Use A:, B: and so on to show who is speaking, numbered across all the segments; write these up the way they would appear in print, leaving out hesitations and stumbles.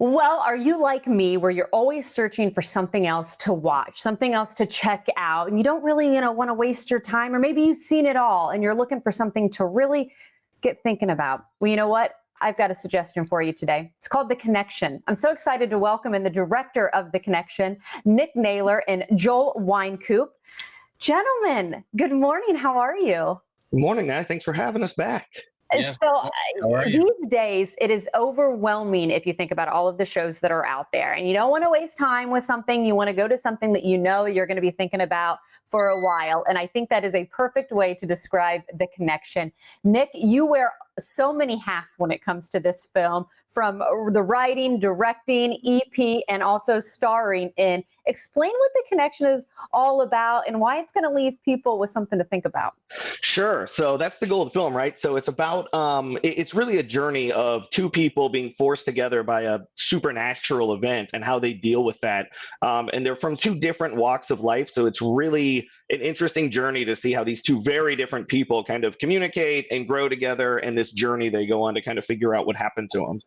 A: Well, are you like me where you're always searching for something else to watch, something else to check out, and you don't really, want to waste your time, or maybe you've seen it all and you're looking for something to really get thinking about? Well, you know what? I've got a suggestion for you today. It's called The Connection. I'm so excited to welcome in the director of The Connection, Nick Naylor and Joel Wynkoop. Gentlemen, good morning. How are you?
B: Good morning, guys. Thanks for having us back.
C: Yes.
A: So
C: How are you?
A: these days, it is overwhelming if you think about all of the shows that are out there, and you don't want to waste time with something. You want to go to something that you know you're going to be thinking about for a while. And I think that is a perfect way to describe The Connection. Nick, you wear so many hats when it comes to this film, from the writing, directing, EP, and also starring in. Explain what The Connection is all about and why it's going to leave people with something to think about.
B: Sure. So that's the goal of the film, right? So it's about it's really a journey of two people being forced together by a supernatural event and how they deal with that. And they're from two different walks of life, so it's really an interesting journey to see how these two very different people kind of communicate and grow together, and this journey they go on to kind of figure out what happened to them.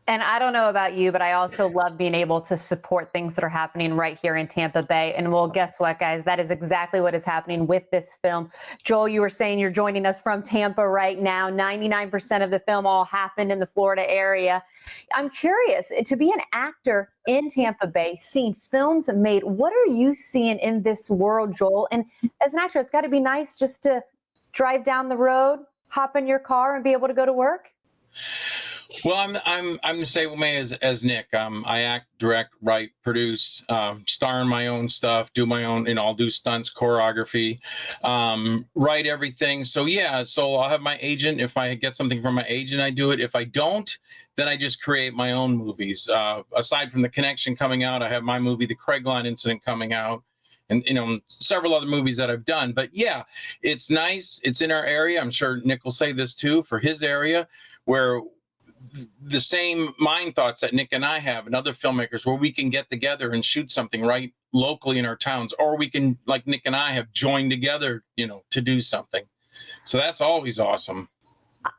A: And I don't know about you, but I also love being able to support things that are happening right here in Tampa Bay. And well, guess what, guys? That is exactly what is happening with this film. Joel, you were saying you're joining us from Tampa right now. 99% of the film all happened in the Florida area. I'm curious, to be an actor in Tampa Bay, seeing films made, what are you seeing in this world, Joel? And as an actor, it's got to be nice just to drive down the road, hop in your car, and be able to go to work.
C: Well, I'm the same way as Nick. I act, direct, write, produce, star in my own stuff, do my own, I'll do stunts, choreography, write everything. So yeah, so I'll have my agent. If I get something from my agent, I do it. If I don't, then I just create my own movies. Aside from The Connection coming out, I have my movie, The Craigline Incident, coming out. And several other movies that I've done. But yeah, it's nice. It's in our area. I'm sure Nick will say this too, for his area, where the same mind thoughts that Nick and I have and other filmmakers, where we can get together and shoot something right locally in our towns, or we can, like Nick and I have joined together, to do something. So that's always awesome.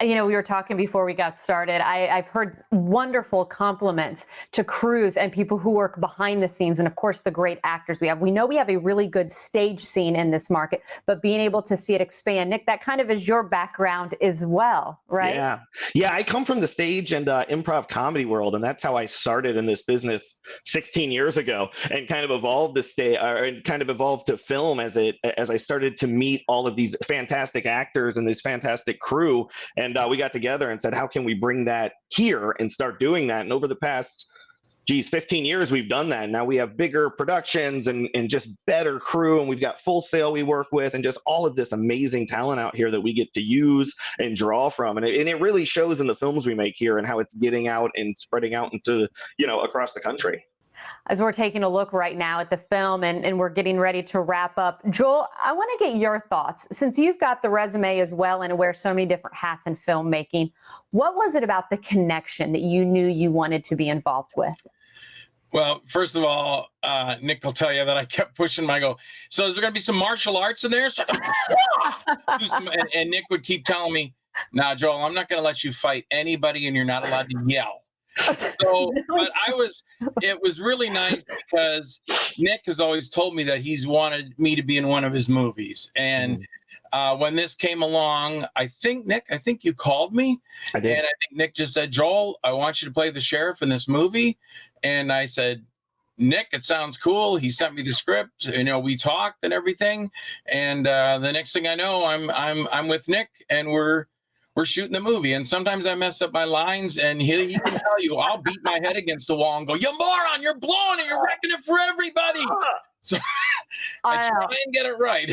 A: We were talking before we got started. I've heard wonderful compliments to crews and people who work behind the scenes, and of course the great actors we have. We know we have a really good stage scene in this market, but being able to see it expand, Nick, that kind of is your background as well, right?
B: Yeah. I come from the stage and improv comedy world, and that's how I started in this business 16 years ago, and kind of evolved to film as I started to meet all of these fantastic actors and this fantastic crew. And we got together and said, how can we bring that here and start doing that? And over the past, 15 years, we've done that. Now we have bigger productions and just better crew. And we've got Full Sail we work with, and just all of this amazing talent out here that we get to use and draw from. And it really shows in the films we make here and how it's getting out and spreading out into, across the country.
A: As we're taking a look right now at the film and we're getting ready to wrap up, Joel, I want to get your thoughts. Since you've got the resume as well and wear so many different hats in filmmaking, what was it about The Connection that you knew you wanted to be involved with?
C: Well, first of all, Nick will tell you that I kept pushing I go, so is there going to be some martial arts in there? So, and Nick would keep telling me, nah, Joel, I'm not going to let you fight anybody, and you're not allowed to yell. So, but it was really nice, because Nick has always told me that he's wanted me to be in one of his movies. And when this came along, Nick, I think you called me.
B: I did.
C: And I think Nick just said, Joel, I want you to play the sheriff in this movie. And I said, Nick, it sounds cool. He sent me the script. We talked and everything. And the next thing I know, I'm with Nick, and we're shooting the movie. And sometimes I mess up my lines, and he can tell you, I'll beat my head against the wall and go, you moron, you're blowing it, you're wrecking it for everybody. So I try and get it right.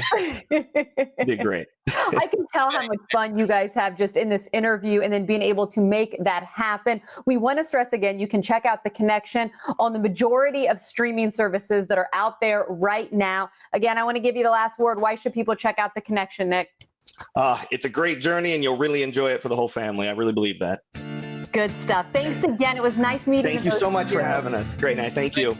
B: You did great.
A: I can tell how much fun you guys have just in this interview, and then being able to make that happen. We want to stress again, you can check out The Connection on the majority of streaming services that are out there right now. Again, I want to give you the last word. Why should people check out The Connection, Nick?
B: It's a great journey, and you'll really enjoy it for the whole family. I really believe that.
A: Good stuff. Thanks again. It was nice meeting you.
B: Thank you so much for having us. Great night. Thank you.